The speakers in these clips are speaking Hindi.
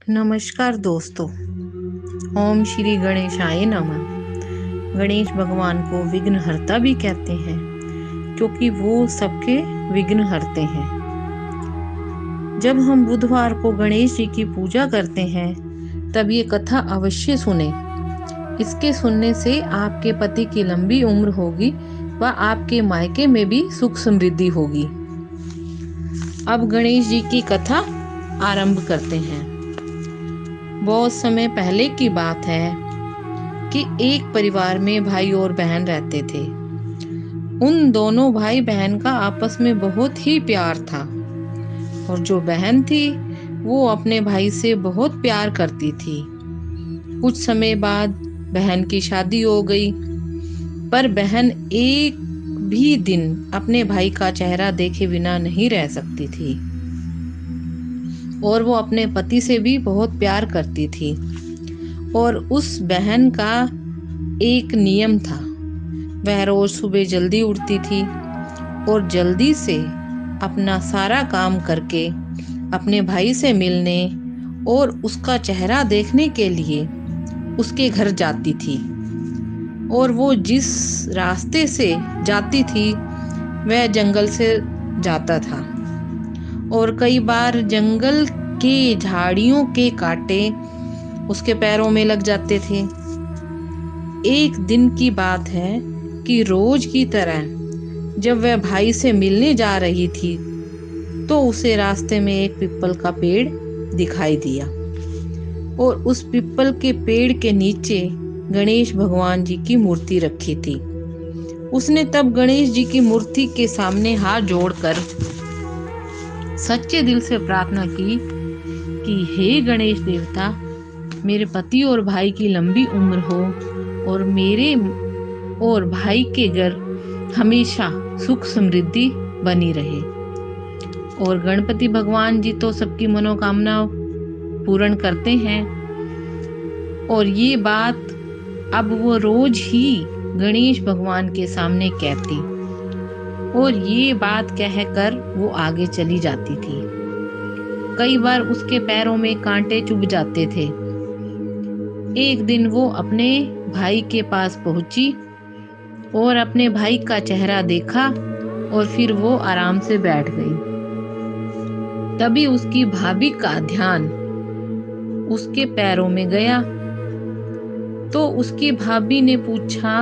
नमस्कार दोस्तों। ओम श्री गणेशाय नमः। गणेश भगवान को विघ्नहर्ता भी कहते हैं क्योंकि वो सबके विघ्न हरते हैं। जब हम बुधवार को गणेश जी की पूजा करते हैं तब ये कथा अवश्य सुने। इसके सुनने से आपके पति की लंबी उम्र होगी व आपके मायके में भी सुख समृद्धि होगी। अब गणेश जी की कथा आरंभ करते हैं। बहुत समय पहले की बात है कि एक परिवार में भाई और बहन रहते थे। उन दोनों भाई बहन का आपस में बहुत ही प्यार था और जो बहन थी वो अपने भाई से बहुत प्यार करती थी। कुछ समय बाद बहन की शादी हो गई, पर बहन एक भी दिन अपने भाई का चेहरा देखे बिना नहीं रह सकती थी और वो अपने पति से भी बहुत प्यार करती थी। और उस बहन का एक नियम था, वह रोज सुबह जल्दी उठती थी और जल्दी से अपना सारा काम करके अपने भाई से मिलने और उसका चेहरा देखने के लिए उसके घर जाती थी। और वो जिस रास्ते से जाती थी वह जंगल से जाता था और कई बार जंगल के झाड़ियों के कांटे उसके पैरों में लग जाते थे। एक दिन की बात है कि रोज की तरह जब वह भाई से मिलने जा रही थी तो उसे रास्ते में एक पीपल का पेड़ दिखाई दिया और उस पीपल के पेड़ के नीचे गणेश भगवान जी की मूर्ति रखी थी। उसने तब गणेश जी की मूर्ति के सामने हाथ जोड़कर सच्चे दिल से प्रार्थना की कि हे गणेश देवता, मेरे पति और भाई की लंबी उम्र हो और मेरे और भाई के घर हमेशा सुख समृद्धि बनी रहे। और गणपति भगवान जी तो सबकी मनोकामना पूर्ण करते हैं। और ये बात अब वो रोज ही गणेश भगवान के सामने कहती और ये बात कहकर वो आगे चली जाती थी। कई बार उसके पैरों में कांटे चुभ जाते थे। एक दिन वो अपने भाई के पास पहुंची और अपने भाई का चेहरा देखा और फिर वो आराम से बैठ गई। तभी उसकी भाभी का ध्यान उसके पैरों में गया तो उसकी भाभी ने पूछा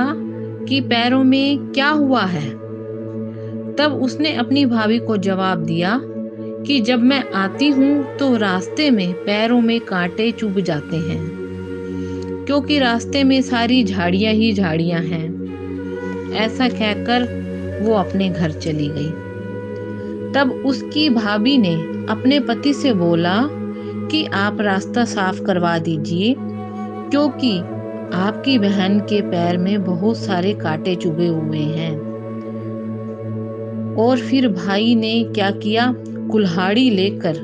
कि पैरों में क्या हुआ है। तब उसने अपनी भाभी को जवाब दिया कि जब मैं आती हूँ तो रास्ते में पैरों में कांटे चुभ जाते हैं क्योंकि रास्ते में सारी झाड़ियाँ ही झाड़ियाँ हैं। ऐसा कहकर वो अपने घर चली गई। तब उसकी भाभी ने अपने पति से बोला कि आप रास्ता साफ करवा दीजिए क्योंकि आपकी बहन के पैर में बहुत सारे कांटे चुभे हुए हैं। और फिर भाई ने क्या किया, कुल्हाड़ी लेकर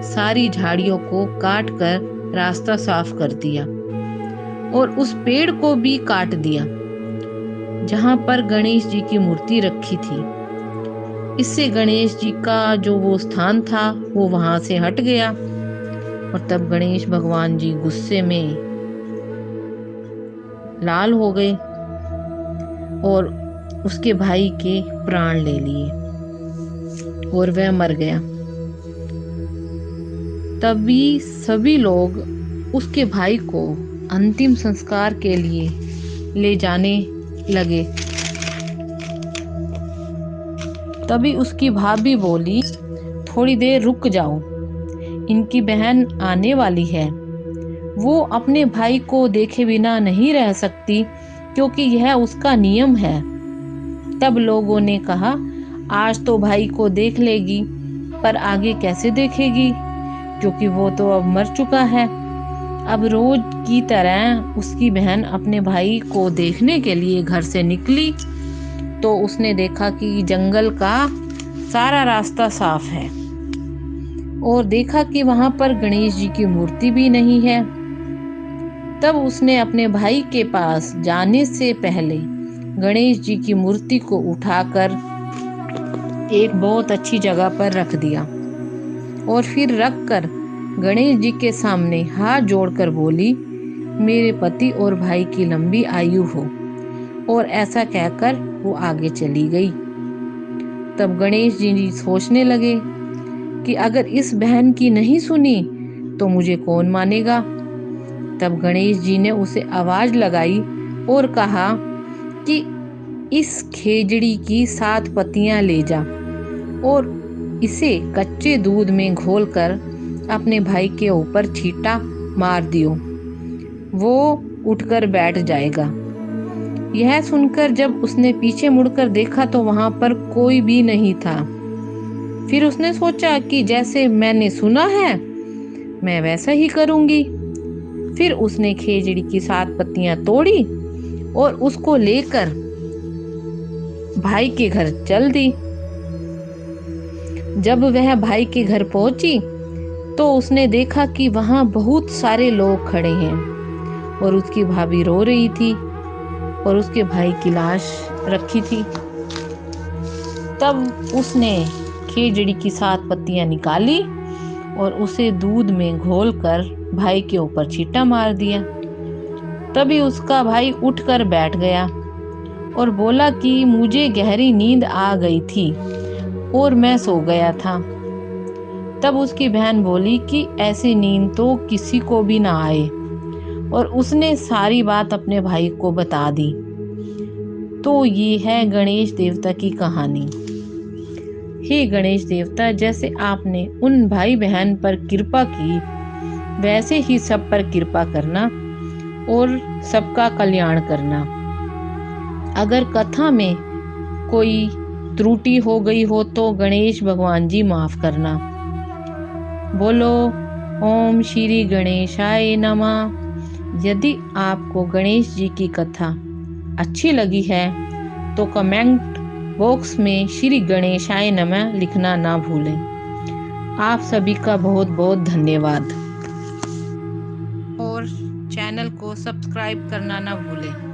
सारी झाड़ियों को काट कर रास्ता साफ कर दिया और उस पेड़ को भी काट दिया जहां पर गणेश जी की मूर्ति रखी थी। इससे गणेश जी का जो वो स्थान था वो वहां से हट गया। और तब गणेश भगवान जी गुस्से में लाल हो गए और उसके भाई के प्राण ले लिए और वह मर गया। तभी सभी लोग उसके भाई को अंतिम संस्कार के लिए ले जाने लगे। तभी उसकी भाभी बोली, थोड़ी देर रुक जाओ, इनकी बहन आने वाली है। वो अपने भाई को देखे बिना नहीं रह सकती क्योंकि यह उसका नियम है। तब लोगों ने कहा, आज तो भाई को देख लेगी पर आगे कैसे देखेगी क्योंकि वो तो अब मर चुका है। अब रोज की तरह उसकी बहन अपने भाई को देखने के लिए घर से निकली तो उसने देखा कि जंगल का सारा रास्ता साफ है और देखा कि वहां पर गणेश जी की मूर्ति भी नहीं है। तब उसने अपने भाई के पास जाने से पहले गणेश जी की मूर्ति को उठाकर एक बहुत अच्छी जगह पर रख दिया और फिर रखकर गणेश जी के सामने हाथ जोड़कर बोली, मेरे पति और भाई की लंबी आयु हो। और ऐसा कहकर वो आगे चली गई। तब गणेश जी सोचने लगे कि अगर इस बहन की नहीं सुनी तो मुझे कौन मानेगा। तब गणेश जी ने उसे आवाज लगाई और कहा कि इस खेजड़ी की 7 पत्तियां ले जा और इसे कच्चे दूध में घोलकर अपने भाई के ऊपर छींटा मार दियो, वो उठकर बैठ जाएगा। यह सुनकर जब उसने पीछे मुड़कर देखा तो वहां पर कोई भी नहीं था। फिर उसने सोचा कि जैसे मैंने सुना है मैं वैसा ही करूंगी। फिर उसने खेजड़ी की 7 पत्तियां तोड़ी और उसको लेकर भाई के घर चल दी। जब वह भाई के घर पहुंची तो उसने देखा कि वहां बहुत सारे लोग खड़े हैं और उसकी भाभी रो रही थी और उसके भाई की लाश रखी थी। तब उसने खेजड़ी की 7 पत्तियां निकाली और उसे दूध में घोलकर भाई के ऊपर छींटा मार दिया। तभी उसका भाई उठकर बैठ गया और बोला कि मुझे गहरी नींद आ गई थी और मैं सो गया था। तब उसकी बहन बोली कि ऐसी नींद तो किसी को भी ना आए, और उसने सारी बात अपने भाई को बता दी। तो ये है गणेश देवता की कहानी। हे गणेश देवता, जैसे आपने उन भाई बहन पर कृपा की वैसे ही सब पर कृपा करना और सबका कल्याण करना। अगर कथा में कोई त्रुटि हो गई हो तो गणेश भगवान जी माफ करना। बोलो ओम श्री गणेशाय नमः। यदि आपको गणेश जी की कथा अच्छी लगी है तो कमेंट बॉक्स में श्री गणेशाय नमः लिखना ना भूलें। आप सभी का बहुत बहुत धन्यवाद और चैनल को सब्सक्राइब करना ना भूलें।